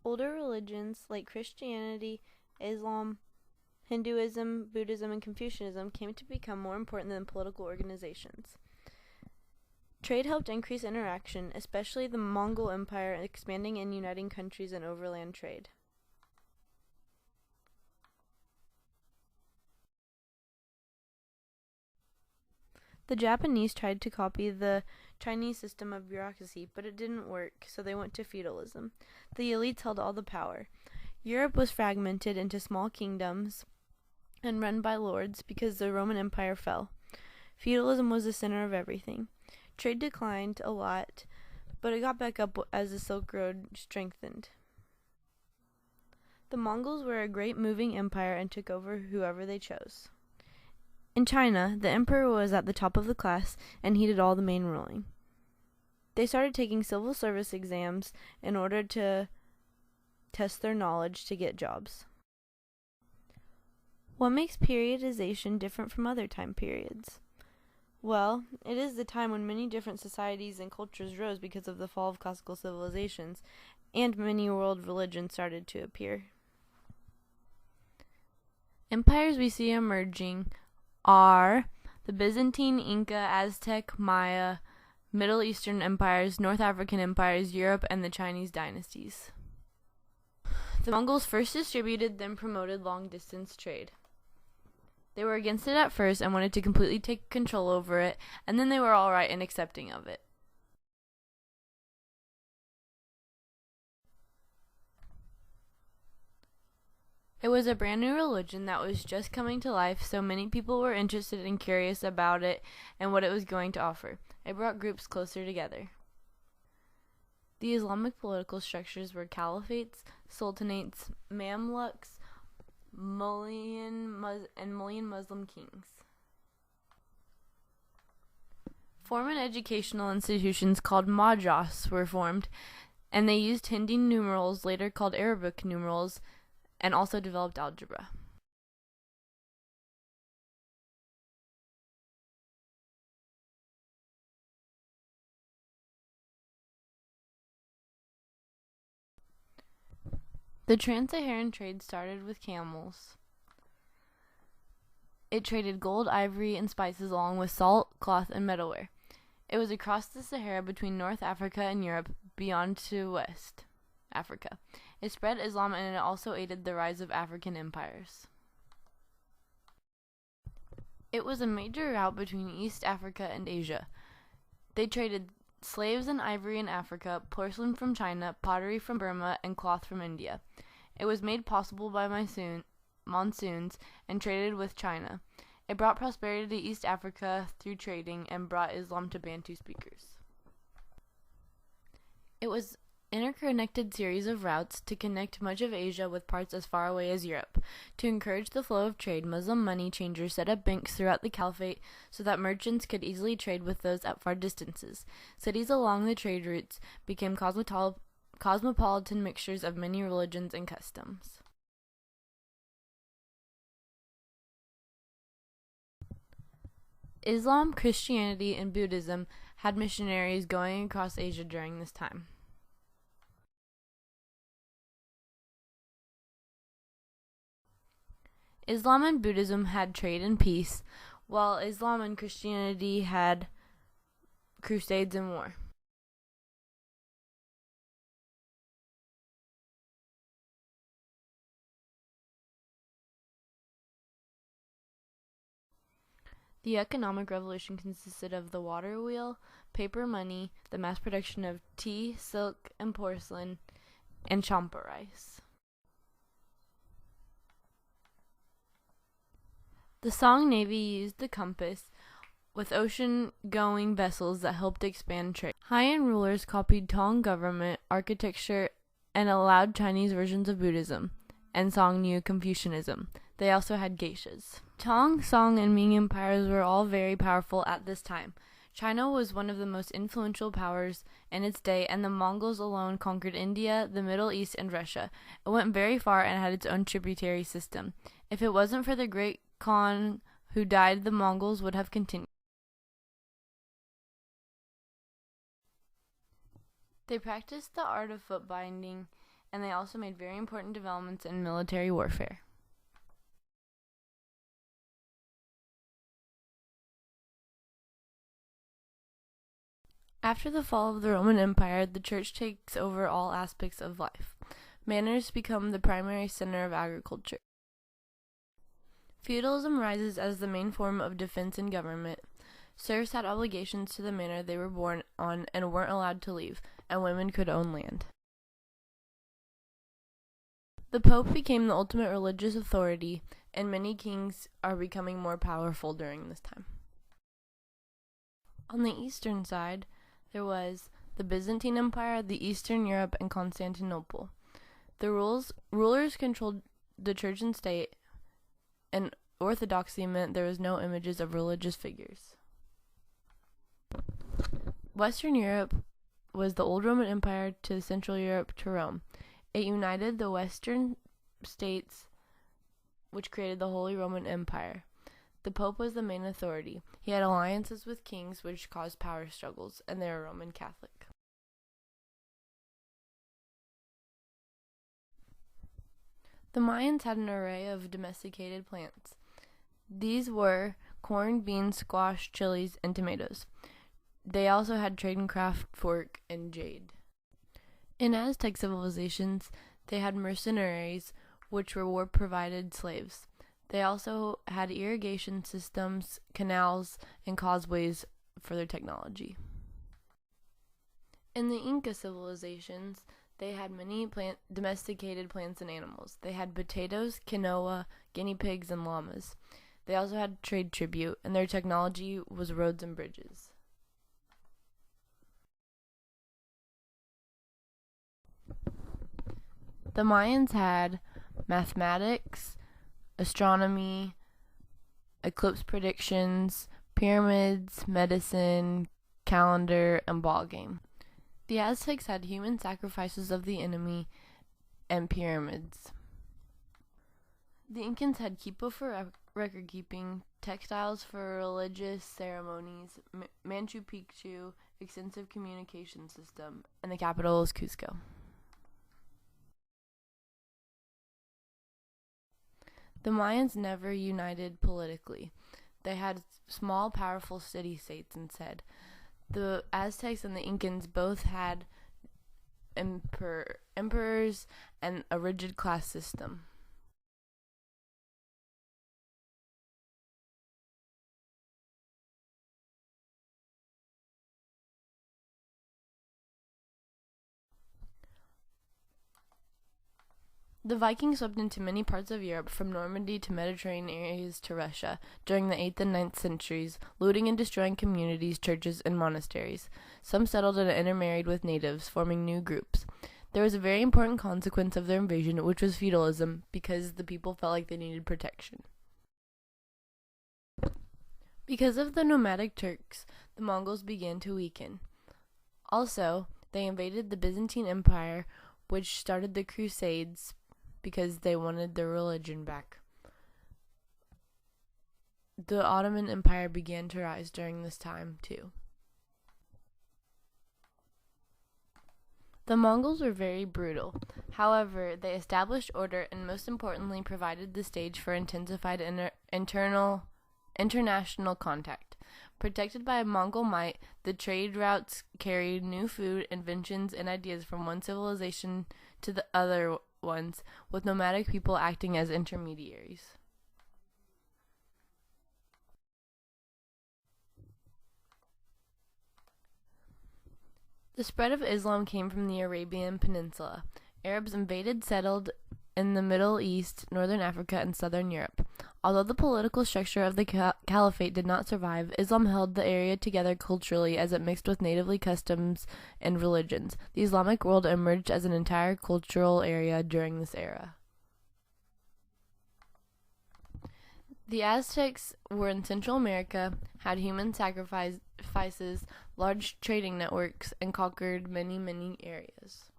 Older religions like Christianity, Islam, Hinduism, Buddhism, and Confucianism came to become more important than political organizations. Trade helped increase interaction, especially the Mongol Empire expanding and uniting countries in overland trade. The Japanese tried to copy the Chinese system of bureaucracy, but it didn't work, so they went to feudalism. The elites held all the power. Europe was fragmented into small kingdoms and run by lords because the Roman Empire fell. Feudalism was the center of everything. Trade declined a lot, but it got back up as the Silk Road strengthened. The Mongols were a great moving empire and took over whoever they chose. In China, the emperor was at the top of the class, and he did all the main ruling. They started taking civil service exams in order to test their knowledge to get jobs. What makes periodization different from other time periods? Well, it is the time when many different societies and cultures rose because of the fall of classical civilizations, and many world religions started to appear. Empires we see emerging are the Byzantine, Inca, Aztec, Maya, Middle Eastern empires, North African empires, Europe, and the Chinese dynasties. The Mongols first distributed, then promoted long-distance trade. They were against it at first and wanted to completely take control over it, and then they were all right in accepting of it. It was a brand new religion that was just coming to life, so many people were interested and curious about it and what it was going to offer. It brought groups closer together. The Islamic political structures were caliphates, sultanates, mamluks, and Mullian Muslim kings. Formal educational institutions called madrasas were formed, and they used Hindi numerals, later called Arabic numerals, and also developed algebra. The trans-Saharan trade started with camels. It traded gold, ivory, and spices along with salt, cloth, and metalware. It was across the Sahara between North Africa and Europe, beyond to West Africa. It spread Islam, and it also aided the rise of African empires. It was a major route between East Africa and Asia. They traded slaves and ivory in Africa, porcelain from China, pottery from Burma, and cloth from India. It was made possible by monsoons and traded with China. It brought prosperity to East Africa through trading and brought Islam to Bantu speakers. It was interconnected series of routes to connect much of Asia with parts as far away as Europe. To encourage the flow of trade, Muslim money changers set up banks throughout the caliphate so that merchants could easily trade with those at far distances. Cities along the trade routes became cosmopolitan mixtures of many religions and customs. Islam, Christianity, and Buddhism had missionaries going across Asia during this time. Islam and Buddhism had trade and peace, while Islam and Christianity had crusades and war. The economic revolution consisted of the water wheel, paper money, the mass production of tea, silk, and porcelain, and champa rice. The Song Navy used the compass with ocean-going vessels that helped expand trade. High-end rulers copied Tang government architecture and allowed Chinese versions of Buddhism, and Song knew Confucianism. They also had geishas. Tang, Song, and Ming empires were all very powerful at this time. China was one of the most influential powers in its day, and the Mongols alone conquered India, the Middle East, and Russia. It went very far and had its own tributary system. If it wasn't for the great Khan who died, the Mongols would have continued. They practiced the art of foot binding and they also made very important developments in military warfare. After the fall of the Roman Empire, the church takes over all aspects of life. Manors become the primary center of agriculture. Feudalism rises as the main form of defense and government. Serfs had obligations to the manor they were born on and weren't allowed to leave, and women could own land. The Pope became the ultimate religious authority, and many kings are becoming more powerful during this time. On the eastern side, there was the Byzantine Empire, the Eastern Europe, and Constantinople. The rulers controlled the church and state, and orthodoxy meant there was no images of religious figures. Western Europe was the old Roman Empire to Central Europe to Rome. It united the western states, which created the Holy Roman Empire. The Pope was the main authority. He had alliances with kings, which caused power struggles, and they were Roman Catholic. The Mayans had an array of domesticated plants. These were corn, beans, squash, chilies, and tomatoes. They also had trade and craft, work, and jade. In Aztec civilizations, they had mercenaries, which were war-provided slaves. They also had irrigation systems, canals, and causeways for their technology. In the Inca civilizations, they had many domesticated plants and animals. They had potatoes, quinoa, guinea pigs, and llamas. They also had trade tribute, and their technology was roads and bridges. The Mayans had mathematics, astronomy, eclipse predictions, pyramids, medicine, calendar, and ball game. The Aztecs had human sacrifices of the enemy and pyramids. The Incans had quipu for record keeping, textiles for religious ceremonies, Machu Picchu, extensive communication system, and the capital is Cusco. The Mayans never united politically. They had small, powerful city-states instead. The Aztecs and the Incans both had emperors and a rigid class system. The Vikings swept into many parts of Europe, from Normandy to Mediterranean areas to Russia, during the 8th and 9th centuries, looting and destroying communities, churches, and monasteries. Some settled and intermarried with natives, forming new groups. There was a very important consequence of their invasion, which was feudalism, because the people felt like they needed protection. Because of the nomadic Turks, the Mongols began to weaken. Also, they invaded the Byzantine Empire, which started the Crusades, because they wanted their religion back. The Ottoman Empire began to rise during this time, too. The Mongols were very brutal. However, they established order and, most importantly, provided the stage for intensified international contact. Protected by Mongol might, the trade routes carried new food, inventions, and ideas from one civilization to the other ones, with nomadic people acting as intermediaries. The spread of Islam came from the Arabian Peninsula. Arabs invaded, settled in the Middle East, Northern Africa, and Southern Europe. Although the political structure of the caliphate did not survive, Islam held the area together culturally as it mixed with natively customs and religions. The Islamic world emerged as an entire cultural area during this era. The Aztecs were in Central America, had human sacrifices, large trading networks, and conquered many areas.